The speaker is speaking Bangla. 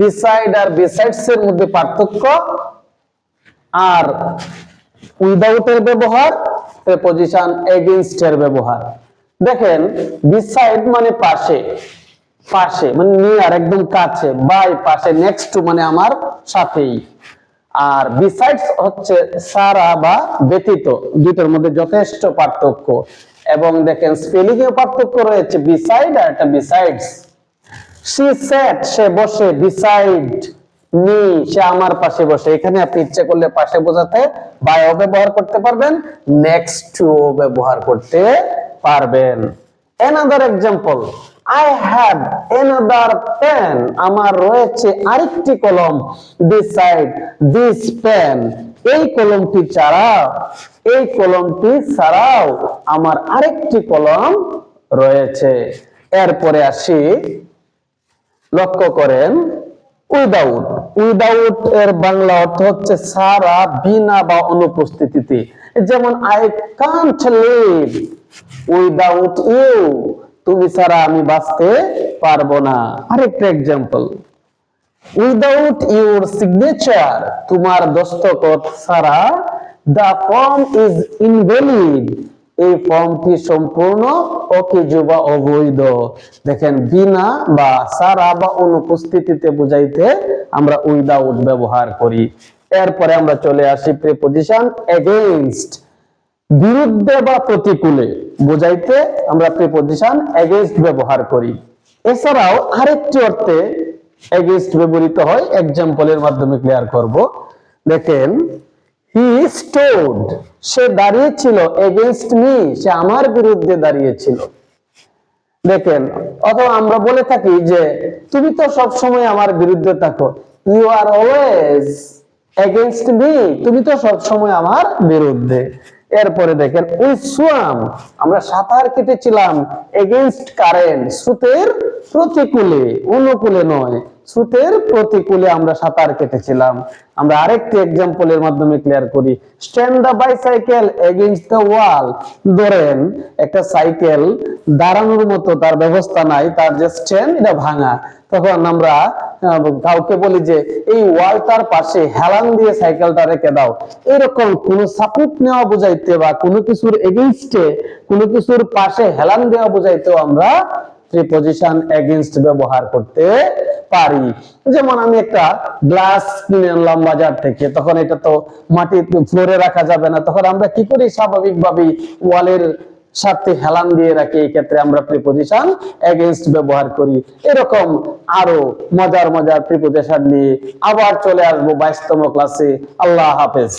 বিসাইড আর বিসাইডস এর মধ্যে পার্থক্য, আর উইদাউট এর ব্যবহার, প্রিপজিশন এগেইনস্ট এর ব্যবহার। দেখেন বিসাইড মানে পাশে, পাশে মানে নিয়ার একদম কাছে, বাই পাশে, নেক্সট টু মানে আমার সাথেই। আর বিসাইডস হচ্ছে সারা বা ব্যতীত, দুটোর মধ্যে যথেষ্ট পার্থক্য। এবং দেখেন স্পেলিং এ পার্থক্য রয়েছে, বিসাইড আর একটা বিসাইডস। she sat সে বসে, beside me সে আমার পাশে বসে। এখানে আপনি ইচ্ছে করলে পাশে বোঝাতে by ও ব্যবহার করতে পারবেন, next to ও ব্যবহার করতে পারবেন। another example, I have another pen আমার রয়েছে আরেকটি কলম, beside this pen এই কলমটি ছাড়াও, এই কলমটি ছাড়াও আমার আরেকটি কলম রয়েছে। এরপরে আসি, লক্ষ্য করেন উইদাউট। উইদাউট এর বাংলা অর্থ হচ্ছে ছাড়া, বিনা বা অনুপস্থিতিতে। যেমন I can't live without you, তুমি ছাড়া আমি বাঁচতে পারবো না। আরেকটা এক্সাম্পল, উইদাউট ইউর সিগনেচার তোমার দস্তখত ছাড়া দ্য ফর্ম ইজ ইনভ্যালিড এই ফর্মটি সম্পূর্ণ অকেজো বা অবৈধ। দেখেন বিনা বা ছাড়া বা অনুপস্থিতিতে বুঝাইতে আমরা উইদাউট ব্যবহার করি। এরপরে আমরা চলে আসি প্রিপজিশন এগেইনস্ট, বিরুদ্ধে বা প্রতিকূলে বুঝাইতে আমরা প্রিপজিশন এগেইনস্ট ব্যবহার করি। এছাড়াও আরেকটি অর্থে এগেইনস্ট ব্যবহৃত হয়, এক্সাম্পলের মাধ্যমে ক্লিয়ার করব। দেখেন he stood সে দাঁড়িয়েছিল, against me সে আমার বিরুদ্ধে দাঁড়িয়েছিল। দেখেন, অথবা আমরা বলে থাকি যে তুমি তো সব সময় আমার বিরুদ্ধে থাকো, you are always against me তুমি তো সব সময় আমার বিরুদ্ধে। এরপরে দেখেন we swam আমরা সাঁতার কেটেছিলাম, against current স্রোতের প্রতিকূলে, অনুকূলে নয়, স্রোতের প্রতিকূলে আমরা সাঁতার কেটেছিলাম। আমরা আরেকটি এক্সাম্পলের মাধ্যমে ক্লিয়ার করি, stand the bicycle against the wall. ধরেন একটা সাইকেল দাঁড়ানোর মতো তার ব্যবস্থা নাই, তার যে স্ট্যান্ড এটা ভাঙা, তখন আমরা কাউকে বলি যে এই ওয়ালটার পাশে হেলান দিয়ে সাইকেলটা রেখে দাও। এরকম কোন সাপোর্ট নেওয়া বুঝাইতে বা কোনো কিছুর এগেইনস্টে, কোনো কিছুর পাশে হেলান দেওয়া বুঝাইতেও আমরা প্রিপজিশন এগেইনস্ট ব্যবহার করতে পারি। যেমন আমি একটা গ্লাস কিনে আনলাম বাজার থেকে, তখন এটা তো মাটি ফ্লোরে রাখা যাবে না, তখন আমরা কি করি, স্বাভাবিকভাবেই ওয়ালের সাথে হেলান দিয়ে রাখি। এই ক্ষেত্রে আমরা প্রিপজিশন এগেইনস্ট ব্যবহার করি। এরকম আরো মজার মজার প্রিপজিশন নিয়ে আবার চলে আসবো 22তম ক্লাসে। আল্লাহ হাফেজ।